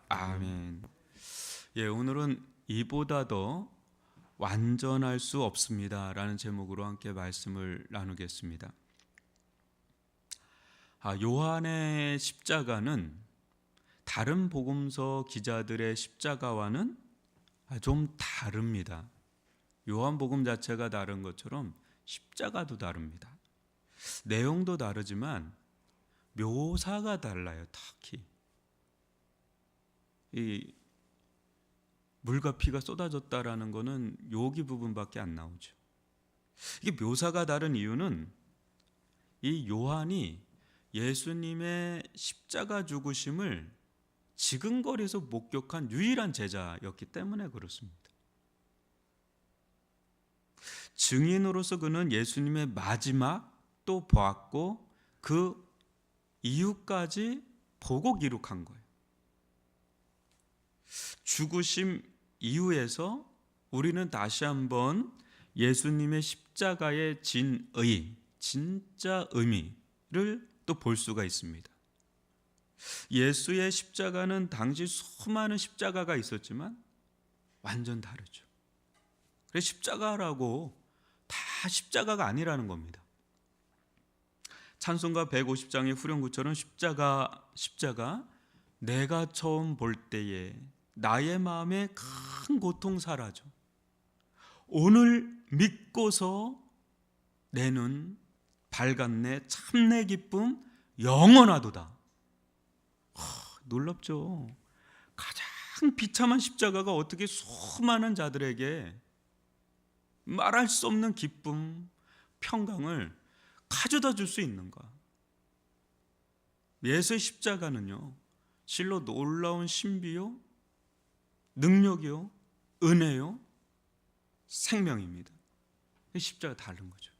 아멘. 예, 오늘은 이보다 더 완전할 수 없습니다라는 제목으로 함께 말씀을 나누겠습니다. 요한의 십자가는 다른 복음서 기자들의 십자가와는 좀 다릅니다. 요한복음 자체가 다른 것처럼 십자가도 다릅니다. 내용도 다르지만 묘사가 달라요. 특히 이 물과 피가 쏟아졌다라는 것은 여기 부분밖에 안 나오죠. 이게 묘사가 다른 이유는 이 요한이 예수님의 십자가 죽으심을 지근거리에서 목격한 유일한 제자였기 때문에 그렇습니다. 증인으로서 그는 예수님의 마지막도 보았고 그 이후까지 보고 기록한 거예요. 죽으심 이후에서 우리는 다시 한번 예수님의 십자가의 진의, 진짜 의미를 또 볼 수가 있습니다. 예수의 십자가는 당시 수많은 십자가가 있었지만 완전 다르죠. 그래서 십자가라고 다 십자가가 아니라는 겁니다. 찬송가 150장의 후렴구처럼 십자가 내가 처음 볼 때에 나의 마음에 큰 고통 사라져 오늘 믿고서 내 눈 밝았네 참내 기쁨 영원하도다. 놀랍죠. 가장 비참한 십자가가 어떻게 수많은 자들에게 말할 수 없는 기쁨, 평강을 가져다 줄 수 있는가. 예수의 십자가는요 실로 놀라운 신비요 능력이요 은혜요 생명입니다. 십자가 다른 거죠.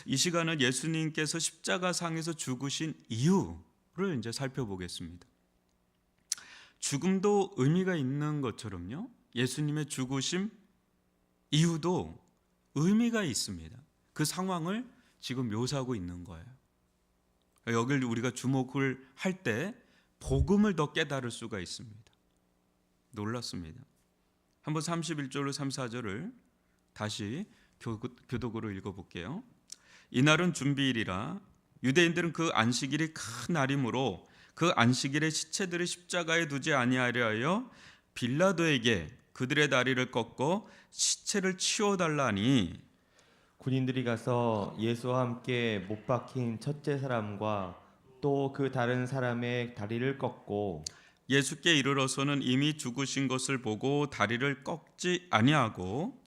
이 시간은 예수님께서 십자가상에서 죽으신 이유를 이제 살펴보겠습니다. 죽음도 의미가 있는 것처럼요 예수님의 죽으심 이유도 의미가 있습니다. 그 상황을 지금 묘사하고 있는 거예요. 여기를 우리가 주목을 할 때 복음을 더 깨달을 수가 있습니다. 놀랐습니다. 한번 31절로 34절을 다시 교독으로 읽어볼게요. 이날은 준비일이라 유대인들은 그 안식일이 큰 날이므로 그 안식일에 시체들을 십자가에 두지 아니하려 하여 빌라도에게 그들의 다리를 꺾어 시체를 치워달라니 군인들이 가서 예수와 함께 못 박힌 첫째 사람과 또 그 다른 사람의 다리를 꺾고 예수께 이르러서는 이미 죽으신 것을 보고 다리를 꺾지 아니하고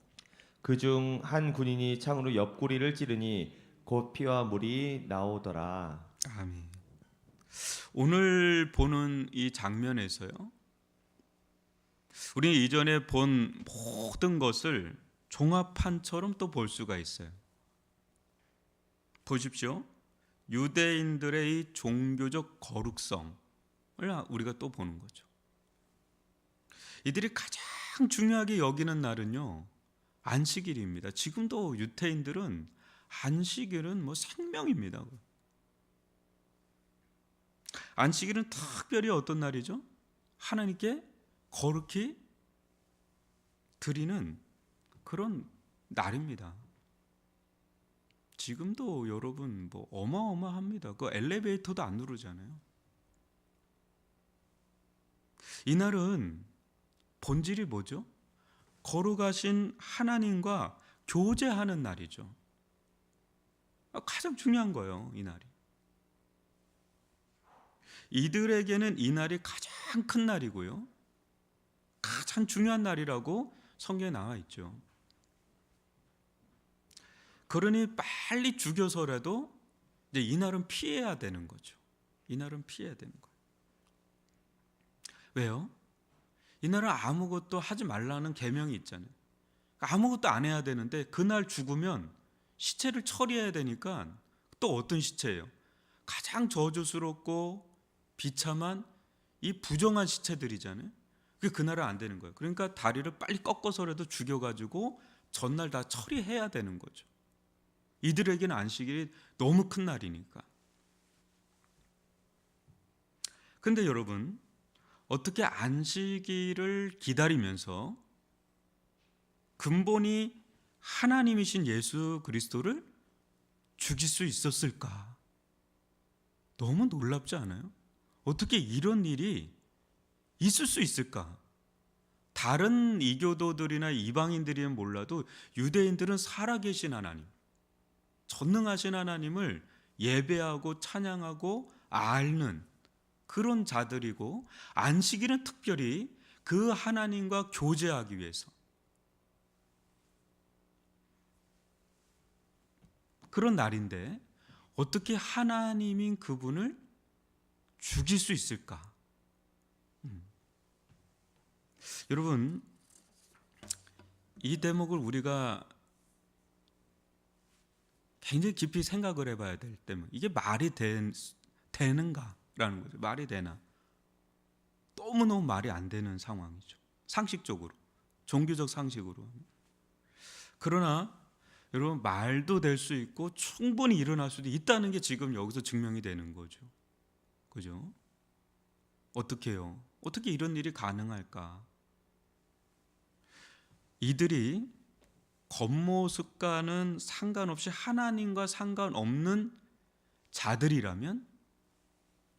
그중 한 군인이 창으로 옆구리를 찌르니 곧 피와 물이 나오더라. 아멘. 오늘 보는 이 장면에서요 우리는 이전에 본 모든 것을 종합판처럼 또 볼 수가 있어요. 보십시오. 유대인들의 이 종교적 거룩성을 우리가 또 보는 거죠. 이들이 가장 중요하게 여기는 날은요 안식일입니다. 지금도 유대인들은 안식일은 생명입니다. 안식일은 특별히 어떤 날이죠? 하나님께 거룩히 드리는 그런 날입니다. 지금도 여러분 어마어마합니다. 그 엘리베이터도 안 누르잖아요. 이날은 본질이 뭐죠? 거룩하신 하나님과 교제하는 날이죠. 가장 중요한 거예요, 이 날이. 이들에게는 이 날이 가장 큰 날이고요. 가장 중요한 날이라고 성경에 나와 있죠. 그러니 빨리 죽여서라도 이제 이 날은 피해야 되는 거죠. 이 날은 피해야 되는 거예요. 왜요? 이 날은 아무것도 하지 말라는 계명이 있잖아요. 아무것도 안 해야 되는데 그날 죽으면 시체를 처리해야 되니까 또 어떤 시체예요? 가장 저주스럽고 비참한 이 부정한 시체들이잖아요. 그게 그날은 안 되는 거예요. 그러니까 다리를 빨리 꺾어서라도 죽여가지고 전날 다 처리해야 되는 거죠. 이들에게는 안식일이 너무 큰 날이니까. 근데 여러분, 어떻게 안식일을 기다리면서 근본이 하나님이신 예수 그리스도를 죽일 수 있었을까? 너무 놀랍지 않아요? 어떻게 이런 일이 있을 수 있을까? 다른 이교도들이나 이방인들이면 몰라도 유대인들은 살아계신 하나님, 전능하신 하나님을 예배하고 찬양하고 알는 그런 자들이고, 안식일은 특별히 그 하나님과 교제하기 위해서 그런 날인데 어떻게 하나님인 그분을 죽일 수 있을까? 여러분, 이 대목을 우리가 굉장히 깊이 생각을 해봐야 될 때문, 이게 말이 되는가라는 거죠. 말이 되나? 너무너무 말이 안 되는 상황이죠. 상식적으로, 종교적 상식으로. 그러나 여러분, 말도 될 수 있고 충분히 일어날 수도 있다는 게 지금 여기서 증명이 되는 거죠. 그죠? 어떻게요? 어떻게 이런 일이 가능할까? 이들이 겉모습과는 상관없이 하나님과 상관없는 자들이라면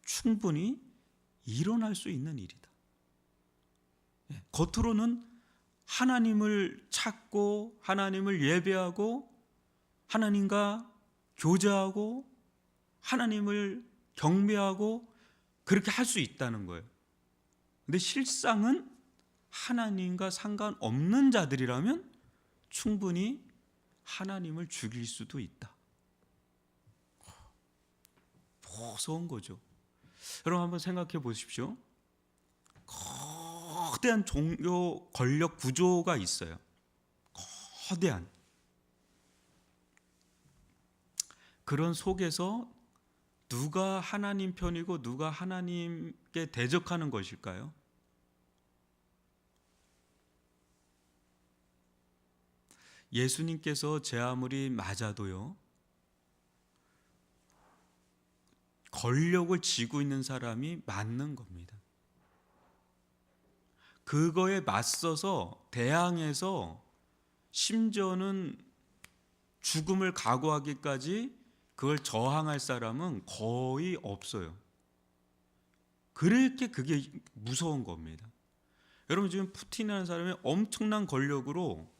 충분히 일어날 수 있는 일이다. 겉으로는 하나님을 찾고 하나님을 예배하고 하나님과 교제하고 하나님을 경배하고 그렇게 할 수 있다는 거예요. 근데 실상은 하나님과 상관없는 자들이라면 충분히 하나님을 죽일 수도 있다. 무서운 거죠. 여러분, 한번 생각해 보십시오. 거대한 종교 권력 구조가 있어요. 거대한. 그런 속에서 누가 하나님 편이고 누가 하나님께 대적하는 것일까요? 예수님께서 제 아무리 맞아도요, 권력을 쥐고 있는 사람이 맞는 겁니다. 그거에 맞서서 대항해서 심지어는 죽음을 각오하기까지 그걸 저항할 사람은 거의 없어요. 그렇게 그게 무서운 겁니다. 여러분, 지금 푸틴이라는 사람이 엄청난 권력으로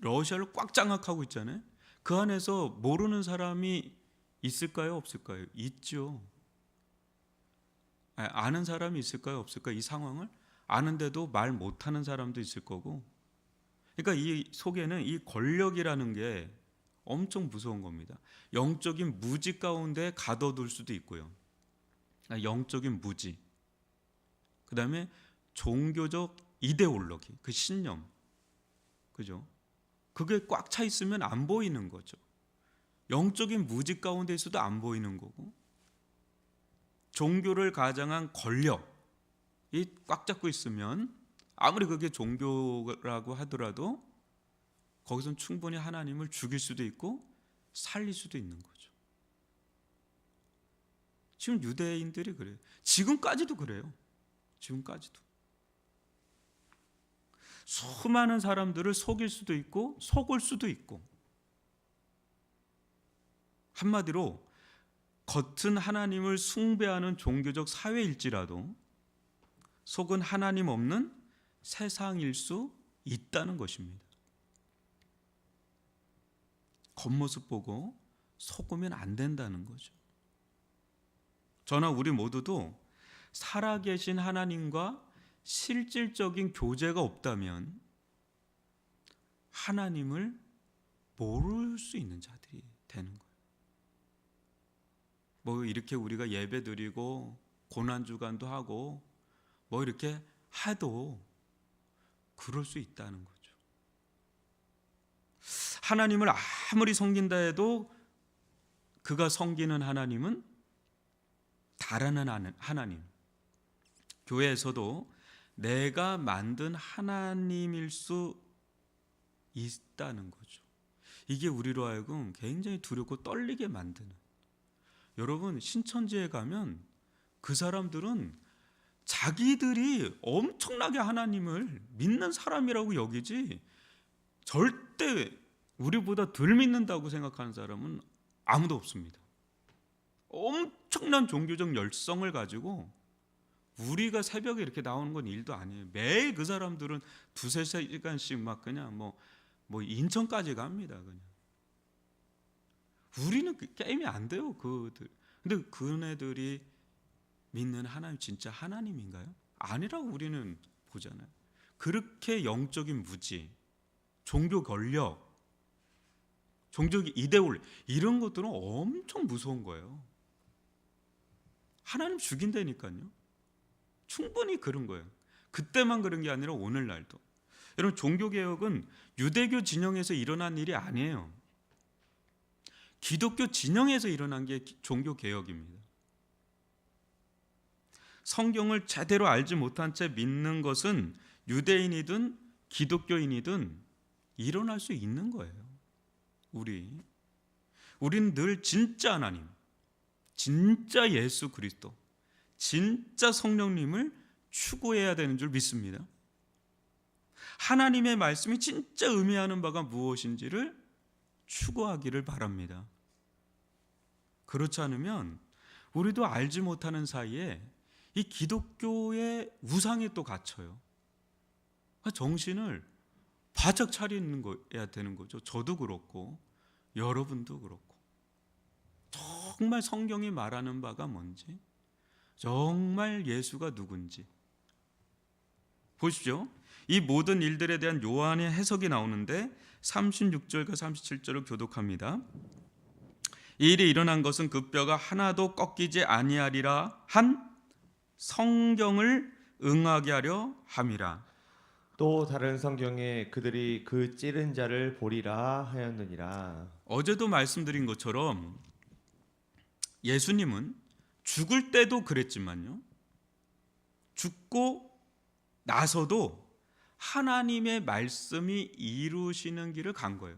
러시아를 꽉 장악하고 있잖아요. 그 안에서 모르는 사람이 있을까요? 없을까요? 있죠. 아는 사람이 있을까요? 없을까요? 이 상황을 아는데도 말 못하는 사람도 있을 거고. 그러니까 이 속에는 이 권력이라는 게 엄청 무서운 겁니다. 영적인 무지 가운데 가둬둘 수도 있고요. 영적인 무지. 그 다음에 종교적 이데올로기, 그 신념. 그죠? 그게 꽉 차 있으면 안 보이는 거죠. 영적인 무지 가운데 있어도 안 보이는 거고, 종교를 가장한 권력이 꽉 잡고 있으면 아무리 그게 종교라고 하더라도 거기선 충분히 하나님을 죽일 수도 있고 살릴 수도 있는 거죠. 지금 유대인들이 그래요. 지금까지도 그래요. 지금까지도. 수많은 사람들을 속일 수도 있고 속을 수도 있고, 한마디로 겉은 하나님을 숭배하는 종교적 사회일지라도 속은 하나님 없는 세상일 수 있다는 것입니다. 겉모습 보고 속으면 안 된다는 거죠. 저나 우리 모두도 살아계신 하나님과 실질적인 교제가 없다면 하나님을 모를 수 있는 자들이 되는 거예요. 뭐 이렇게 우리가 예배 드리고 고난주간도 하고 뭐 이렇게 해도 그럴 수 있다는 거죠. 하나님을 아무리 섬긴다 해도 그가 섬기는 하나님은 다른 하나님. 교회에서도 내가 만든 하나님일 수 있다는 거죠. 이게 우리로 하여금 굉장히 두렵고 떨리게 만드는. 여러분, 신천지에 가면 그 사람들은 자기들이 엄청나게 하나님을 믿는 사람이라고 여기지 절대 우리보다 덜 믿는다고 생각하는 사람은 아무도 없습니다. 엄청난 종교적 열성을 가지고 우리가 새벽에 이렇게 나오는 건 일도 아니에요. 매일 그 사람들은 두세 시간씩 막 그냥 뭐 인천까지 갑니다. 그냥. 우리는 게임이 안 돼요. 그들. 근데 그네들이 믿는 하나님 진짜 하나님인가요? 아니라고 우리는 보잖아요. 그렇게 영적인 무지, 종교 권력, 종교적 이데올리 이런 것들은 엄청 무서운 거예요. 하나님 죽인다니까요. 충분히 그런 거예요. 그때만 그런 게 아니라 오늘날도. 여러분 종교개혁은 유대교 진영에서 일어난 일이 아니에요. 기독교 진영에서 일어난 게 종교개혁입니다. 성경을 제대로 알지 못한 채 믿는 것은 유대인이든 기독교인이든 일어날 수 있는 거예요. 우리는 늘 진짜 하나님, 진짜 예수 그리스도, 진짜 성령님을 추구해야 되는 줄 믿습니다. 하나님의 말씀이 진짜 의미하는 바가 무엇인지를 추구하기를 바랍니다. 그렇지 않으면 우리도 알지 못하는 사이에 이 기독교의 우상에 또 갇혀요. 정신을 바짝 차리는 거야 되는 거죠. 저도 그렇고 여러분도 그렇고. 정말 성경이 말하는 바가 뭔지, 정말 예수가 누군지 보십시오. 이 모든 일들에 대한 요한의 해석이 나오는데 36절과 37절을 교독합니다. 이 일이 일어난 것은 그 뼈가 하나도 꺾이지 아니하리라 한 성경을 응하게 하려 함이라. 또 다른 성경에 그들이 그 찌른 자를 보리라 하였느니라. 어제도 말씀드린 것처럼 예수님은 죽을 때도 그랬지만요, 죽고 나서도 하나님의 말씀이 이루시는 길을 간 거예요.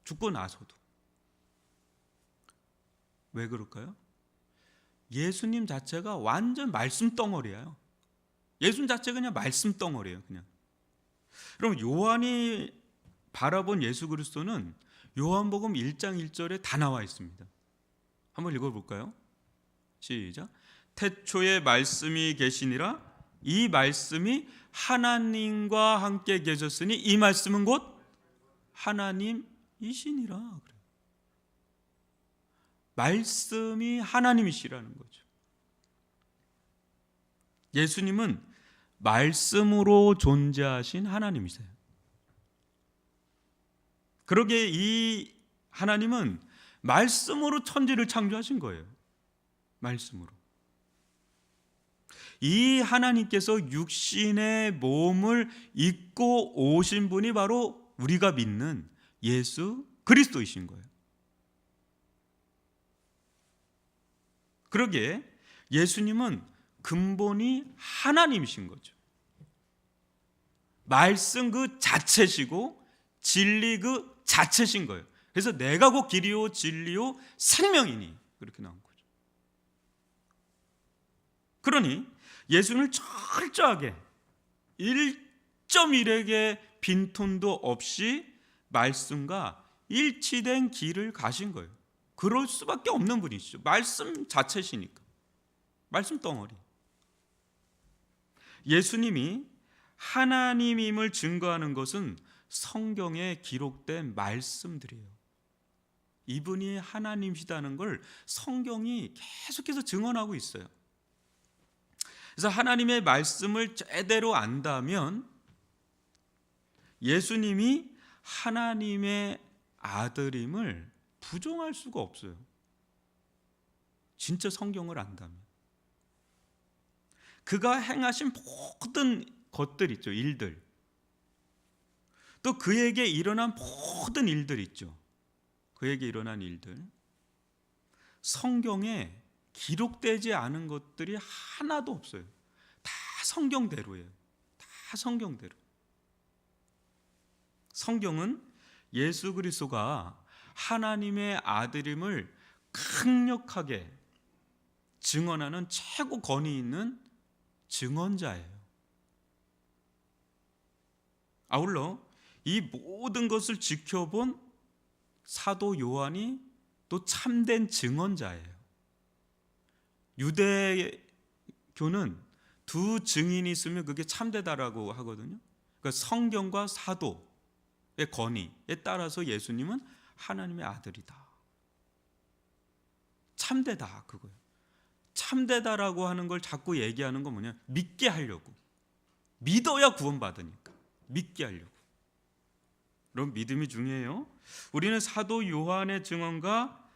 죽고 나서도. 왜 그럴까요? 예수님 자체가 완전 말씀 덩어리예요. 예수님 자체가 그냥 말씀 덩어리예요. 그냥. 그럼 요한이 바라본 예수 그리스도는 요한복음 1장 1절에 다 나와 있습니다. 한번 읽어볼까요? 시작. 태초에 말씀이 계시니라. 이 말씀이 하나님과 함께 계셨으니 이 말씀은 곧 하나님이시니라. 말씀이 하나님이시라는 거죠. 예수님은 말씀으로 존재하신 하나님이세요. 그러기에 이 하나님은 말씀으로 천지를 창조하신 거예요. 말씀으로. 이 하나님께서 육신의 몸을 입고 오신 분이 바로 우리가 믿는 예수 그리스도이신 거예요. 그러기에 예수님은 근본이 하나님이신 거죠. 말씀 그 자체시고 진리 그 자체신 거예요. 그래서 내가 곧 길이요 진리요 생명이니 그렇게 나온 거죠. 그러니 예수님을 철저하게 1.1에게 빈톤도 없이 말씀과 일치된 길을 가신 거예요. 그럴 수밖에 없는 분이시죠. 말씀 자체시니까. 말씀 덩어리. 예수님이 하나님임을 증거하는 것은 성경에 기록된 말씀들이에요. 이분이 하나님이시다는 걸 성경이 계속해서 증언하고 있어요. 그래서 하나님의 말씀을 제대로 안다면 예수님이 하나님의 아들임을 부정할 수가 없어요. 진짜 성경을 안다면. 그가 행하신 모든 것들 있죠. 일들. 또 그에게 일어난 모든 일들 있죠. 그에게 일어난 일들. 성경에 기록되지 않은 것들이 하나도 없어요. 다 성경대로예요. 다 성경대로. 성경은 예수 그리스도가 하나님의 아들임을 강력하게 증언하는 최고 권위 있는 증언자예요. 아울러 이 모든 것을 지켜본 사도 요한이 또 참된 증언자예요. 유대교는 두 증인이 있으면 그게 참되다라고 하거든요. 그러니까 성경과 사도의 권위에 따라서 예수님은 하나님의 아들이다. 참되다 그거예요. 참되다라고 하는 걸 자꾸 얘기하는 건 뭐냐? 믿게 하려고. 믿어야 구원받으니까. 믿게 하려고. 그럼 믿음이 중요해요. 우리는 사도 요한의 증언과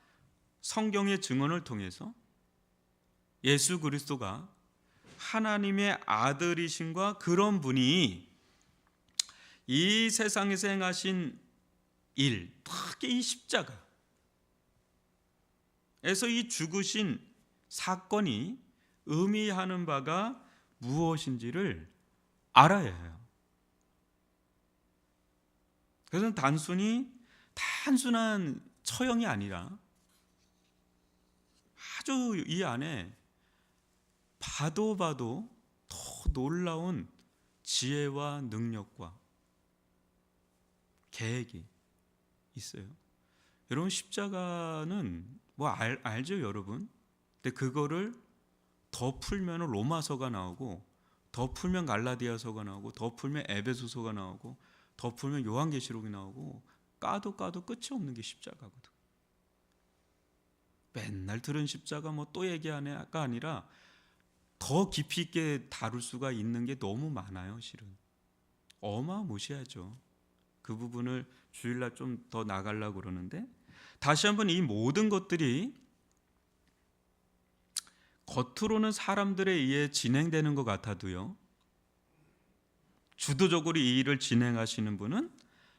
성경의 증언을 통해서 예수 그리스도가 하나님의 아들이신과 그런 분이 이 세상에서 행하신 일, 특히 이 십자가에서 이 죽으신 사건이 의미하는 바가 무엇인지를 알아야 해요. 그래서 단순한 처형이 아니라 아주 이 안에 봐도 더 놀라운 지혜와 능력과 계획이 있어요. 여러분 십자가는 뭐 알죠 여러분? 근데 그거를 더 풀면 로마서가 나오고, 더 풀면 갈라디아서가 나오고, 더 풀면 에베소서가 나오고, 더 풀면 요한계시록이 나오고, 까도 끝이 없는 게 십자가거든. 맨날 들은 십자가 뭐 또 얘기하네가 아니라 더 깊이 있게 다룰 수가 있는 게 너무 많아요. 실은 어마무시하죠. 그 부분을 주일날 좀 더 나가려고 그러는데, 다시 한번 이 모든 것들이 겉으로는 사람들에 의해 진행되는 것 같아도요, 주도적으로 이 일을 진행하시는 분은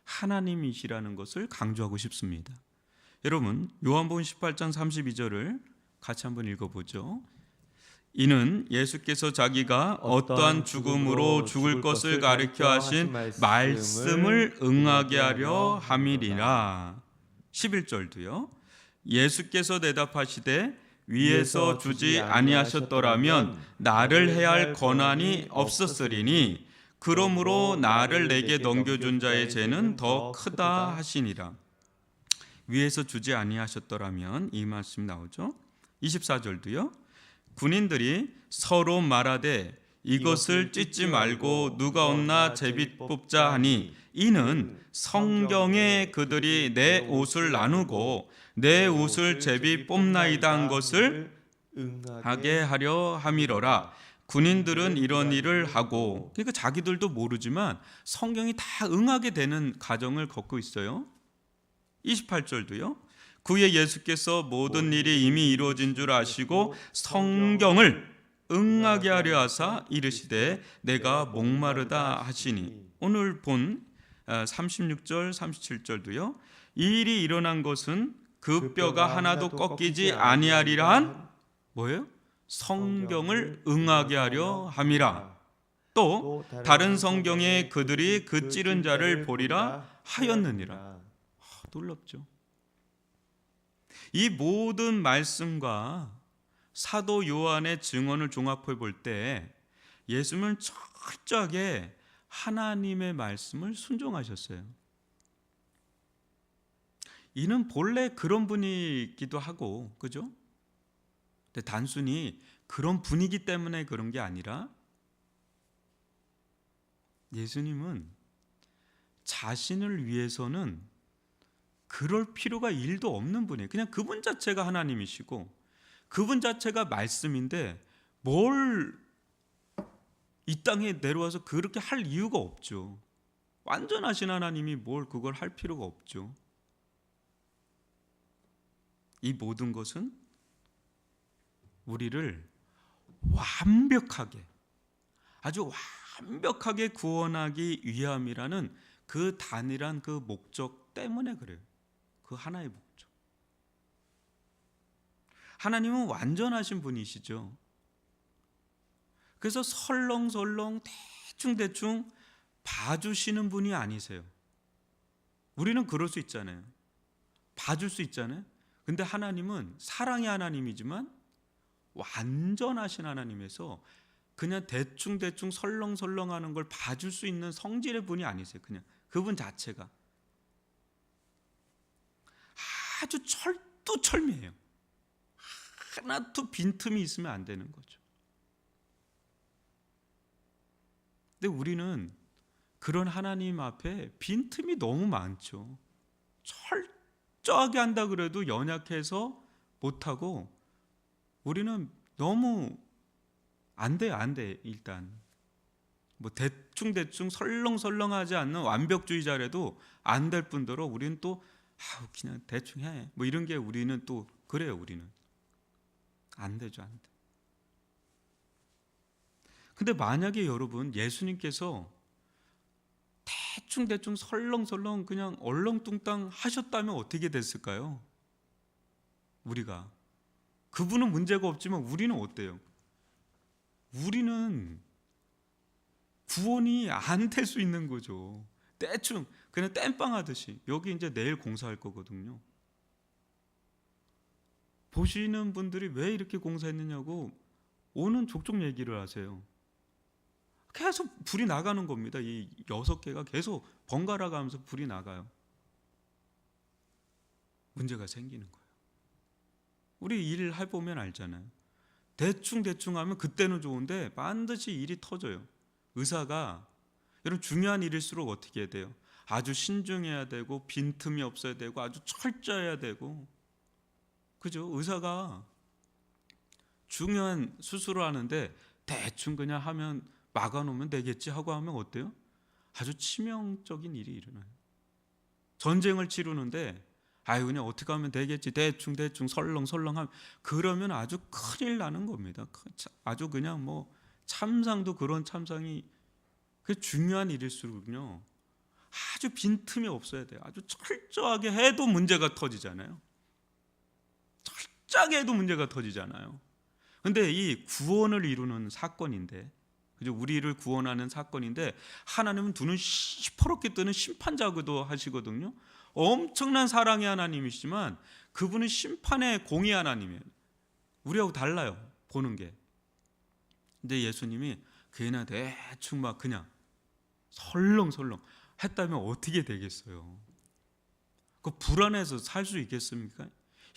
하나님이시라는 것을 강조하고 싶습니다. 여러분 요한복음 18장 32절을 같이 한번 읽어보죠. 이는 예수께서 자기가 어떠한 죽음으로 죽을 것을 가리켜 하신 말씀을 응하게 하려 함이니라. 11절도요. 예수께서 대답하시되 위에서 주지 아니하셨더라면 나를 해할 권한이 없었으리니 그러므로 나를 내게 넘겨준 자의 죄는 더 크다 하시니라. 위에서 주지 아니하셨더라면 이 말씀 나오죠. 24절도요. 군인들이 서로 말하되 이것을 찢지 말고 누가 없나 제비 뽑자 하니 이는 성경에 그들이 내 옷을 나누고 내 옷을 제비 뽑나이다 한 것을 하게 하려 함이로라. 군인들은 이런 일을 하고, 그러니까 자기들도 모르지만 성경이 다 응하게 되는 과정을 겪고 있어요. 28절도요. 그의 예수께서 모든 일이 이미 이루어진 줄 아시고 성경을 응하게 하려 하사 이르시되 내가 목마르다 하시니. 오늘 본 36절 37절도요. 이 일이 일어난 것은 그 뼈가 하나도 꺾이지 아니하리라 한 뭐예요? 성경을 응하게 하려 함이라. 또 다른 성경에 그들이 그 찌른 자를 보리라 하였느니라. 놀랍죠. 이 모든 말씀과 사도 요한의 증언을 종합해 볼 때 예수님은 철저하게 하나님의 말씀을 순종하셨어요. 이는 본래 그런 분이기도 하고, 그죠? 근데 단순히 그런 분이기 때문에 그런 게 아니라 예수님은 자신을 위해서는 그럴 필요가 1도 없는 분이에요. 그냥 그분 자체가 하나님이시고 그분 자체가 말씀인데 뭘 이 땅에 내려와서 그렇게 할 이유가 없죠. 완전하신 하나님이 뭘 그걸 할 필요가 없죠. 이 모든 것은 우리를 완벽하게, 아주 완벽하게 구원하기 위함이라는 그 단일한 그 목적 때문에 그래요. 그 하나의 목적. 하나님은 완전하신 분이시죠. 그래서 설렁설렁 대충대충 봐주시는 분이 아니세요. 우리는 그럴 수 있잖아요. 봐줄 수 있잖아요. 근데 하나님은 사랑의 하나님이지만 완전하신 하나님에서 그냥 대충 설렁설렁하는 걸 봐줄 수 있는 성질의 분이 아니세요. 그냥 그분 자체가 아주 철두철미해요. 하나도 빈틈이 있으면 안 되는 거죠. 근데 우리는 그런 하나님 앞에 빈틈이 너무 많죠. 철저하게 한다 그래도 연약해서 못하고, 우리는 너무 안 돼. 일단 뭐 대충 설렁설렁하지 않는 완벽주의자라도 안 될 뿐더러 우리는 또 그냥 대충 해, 뭐 이런 게 우리는 또 그래요. 우리는 안 되죠. 안 돼. 근데 만약에 여러분 예수님께서 대충 설렁설렁 그냥 얼렁뚱땅 하셨다면 어떻게 됐을까요? 우리가 그분은 문제가 없지만 우리는 어때요? 우리는 구원이 안 될 수 있는 거죠. 대충 그냥 땜빵 하듯이. 여기 이제 내일 공사할 거거든요. 보시는 분들이 왜 이렇게 공사했느냐고 오는 족족 얘기를 하세요. 계속 불이 나가는 겁니다. 이 6개가 계속 번갈아 가면서 불이 나가요. 문제가 생기는 거예요. 우리 일 해보면 알잖아요. 대충 하면 그때는 좋은데 반드시 일이 터져요. 의사가 여러분 중요한 일일수록 어떻게 해야 돼요? 아주 신중해야 되고 빈틈이 없어야 되고 아주 철저해야 되고, 그죠? 의사가 중요한 수술을 하는데 대충 그냥 하면 막아놓으면 되겠지 하고 하면 어때요? 아주 치명적인 일이 일어나요. 전쟁을 치르는데 그냥 어떻게 하면 되겠지 대충 설렁설렁하면, 그러면 아주 큰일 나는 겁니다. 아주 그냥 뭐 참상도 그런 참상이, 그 중요한 일일수록요 아주 빈틈이 없어야 돼요. 아주 철저하게 해도 문제가 터지잖아요. 철저하게 해도 문제가 터지잖아요. 근데 이 구원을 이루는 사건인데, 그죠? 우리를 구원하는 사건인데 하나님은 두 눈 시퍼렇게 뜨는 심판자기도 하시거든요. 엄청난 사랑의 하나님이시지만 그분은 심판의 공의 하나님이에요. 우리하고 달라요, 보는 게. 근데 예수님이 그냥 대충 막 그냥 설렁설렁 했다면 어떻게 되겠어요? 그 불안해서 살 수 있겠습니까?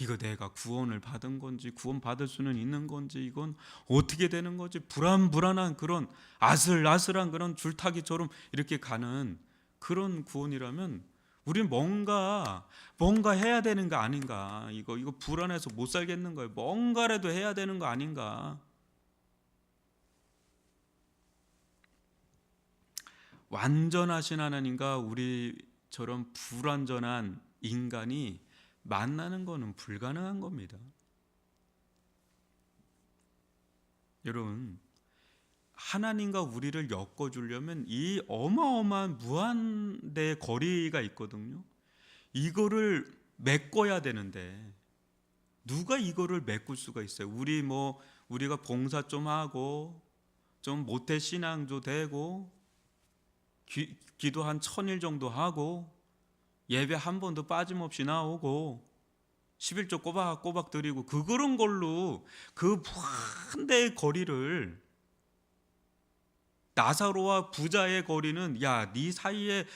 이거 내가 구원을 받은 건지, 구원 받을 수는 있는 건지, 이건 어떻게 되는 거지? 불안한 그런 아슬아슬한 그런 줄타기처럼 이렇게 가는 그런 구원이라면 우리는 뭔가 해야 되는 거 아닌가? 이거 불안해서 못 살겠는 거예요. 뭔가라도 해야 되는 거 아닌가? 완전하신 하나님과 우리처럼 불완전한 인간이 만나는 것은 불가능한 겁니다. 여러분, 하나님과 우리를 엮어주려면 이 어마어마한 무한대의 거리가 있거든요. 이거를 메꿔야 되는데 누가 이거를 메꿀 수가 있어요? 우리가 봉사 좀 하고 좀 모태 신앙도 되고 기도 한 1000일 정도 하고 예배 한 번도 빠짐없이 나오고 11조 꼬박꼬박 드리고 그런 걸로 그 무한대의 거리를, 나사로와 부자의 거리는 네 사이에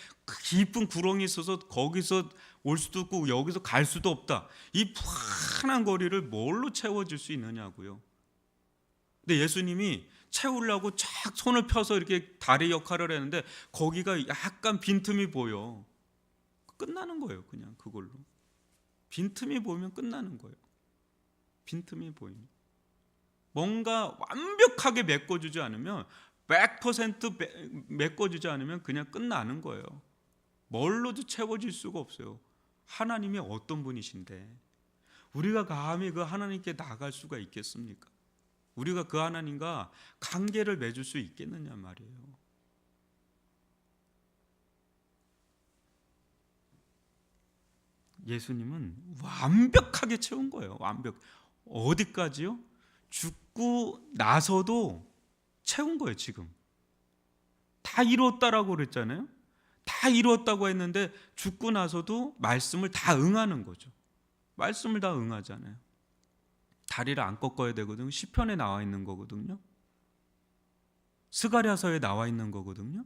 깊은 구렁이 있어서 거기서 올 수도 없고 여기서 갈 수도 없다. 이 무한한 거리를 뭘로 채워질 수 있느냐고요. 근데 예수님이 채우려고 쫙 손을 펴서 이렇게 다리 역할을 했는데 거기가 약간 빈틈이 보여. 끝나는 거예요. 그냥 그걸로. 빈틈이 보이면 끝나는 거예요. 빈틈이 보이면. 뭔가 완벽하게 메꿔주지 않으면 100% 메꿔주지 않으면 그냥 끝나는 거예요. 뭘로도 채워질 수가 없어요. 하나님이 어떤 분이신데 우리가 감히 그 하나님께 나갈 수가 있겠습니까? 우리가 그 하나님과 관계를 맺을 수 있겠느냐 말이에요. 예수님은 완벽하게 채운 거예요. 완벽. 어디까지요? 죽고 나서도 채운 거예요. 지금 다 이루었다라고 그랬잖아요. 다 이루었다고 했는데 죽고 나서도 말씀을 다 응하는 거죠. 말씀을 다 응하잖아요. 다리를 안 꺾어야 되거든요. 시편에 나와 있는 거거든요. 스가랴서에 나와 있는 거거든요.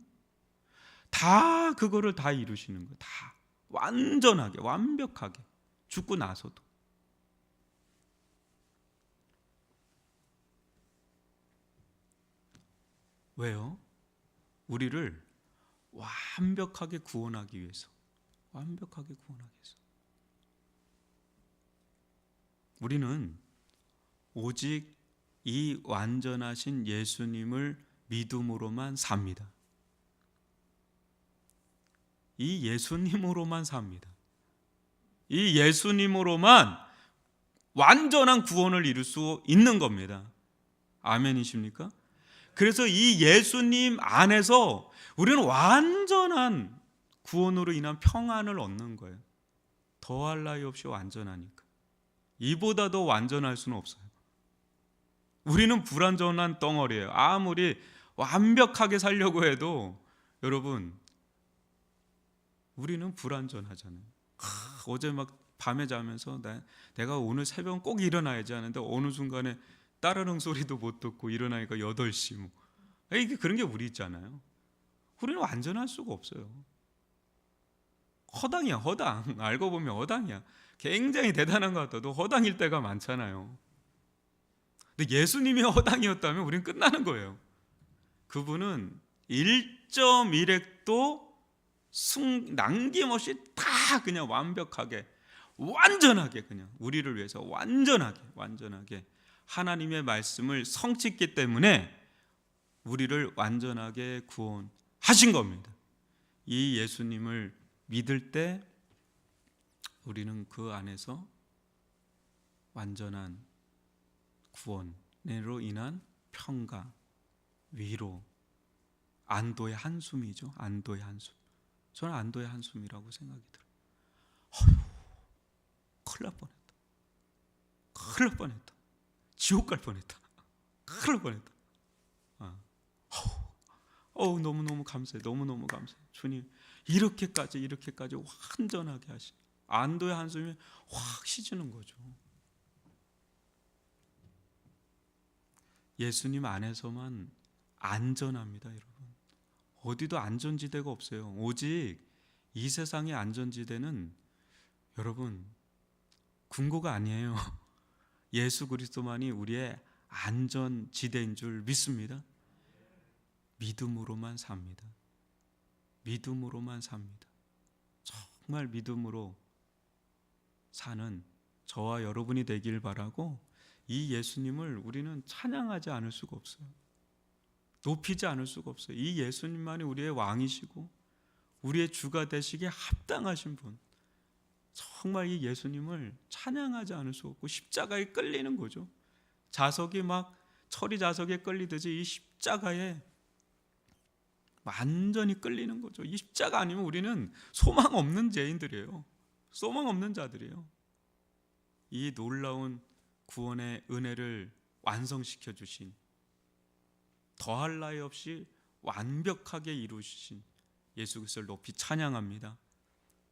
다 그거를 다 이루시는 거예요. 다 완전하게 완벽하게 죽고 나서도. 왜요? 우리를 완벽하게 구원하기 위해서. 완벽하게 구원하기 위해서. 우리는 오직 이 완전하신 예수님을 믿음으로만 삽니다. 이 예수님으로만 삽니다. 이 예수님으로만 완전한 구원을 이룰 수 있는 겁니다. 아멘이십니까? 그래서 이 예수님 안에서 우리는 완전한 구원으로 인한 평안을 얻는 거예요. 더할 나위 없이 완전하니까. 이보다 더 완전할 수는 없어요. 우리는 불완전한 덩어리예요. 아무리 완벽하게 살려고 해도 여러분, 우리는 불완전하잖아요. 어제 막 밤에 자면서 내가 오늘 새벽 꼭 일어나야지 하는데 어느 순간에 따르릉 소리도 못 듣고 일어나니까 8시 뭐. 이게 그런 게 우리 있잖아요. 우리는 완전할 수가 없어요. 허당이야, 허당. 알고 보면 허당이야. 굉장히 대단한 것 같아도 허당일 때가 많잖아요. 근데 예수님이 허당이었다면 우리는 끝나는 거예요. 그분은 1.1획도 남김없이 다 그냥 완벽하게 완전하게 그냥 우리를 위해서 완전하게 하나님의 말씀을 성취했기 때문에 우리를 완전하게 구원하신 겁니다. 이 예수님을 믿을 때 우리는 그 안에서 완전한 구원으로 인한 평강, 위로, 안도의 한숨이죠. 안도의 한숨. 저는 안도의 한숨이라고 생각이 들어요. 큰일 날 뻔했다. 지옥 갈 뻔했다. 큰일 날 뻔했다. 너무너무 감사해. 너무너무 감사해. 주님, 이렇게까지 완전하게 하시. 안도의 한숨이 확 쉬지는 거죠. 예수님 안에서만 안전합니다, 여러분. 어디도 안전지대가 없어요. 오직 이 세상의 안전지대는 여러분 궁고가 아니에요. 예수 그리스도만이 우리의 안전지대인 줄 믿습니다. 믿음으로만 삽니다. 믿음으로만 삽니다. 정말 믿음으로 사는 저와 여러분이 되길 바라고, 이 예수님을 우리는 찬양하지 않을 수가 없어요. 높이지 않을 수가 없어요. 이 예수님만이 우리의 왕이시고 우리의 주가 되시기에 합당하신 분. 정말 이 예수님을 찬양하지 않을 수 없고 십자가에 끌리는 거죠. 자석이 막 철이 자석에 끌리듯이 이 십자가에 완전히 끌리는 거죠. 이 십자가 아니면 우리는 소망 없는 죄인들이에요. 소망 없는 자들이에요. 이 놀라운 구원의 은혜를 완성시켜 주신, 더할 나위 없이 완벽하게 이루신 예수 그리스도를 높이 찬양합니다.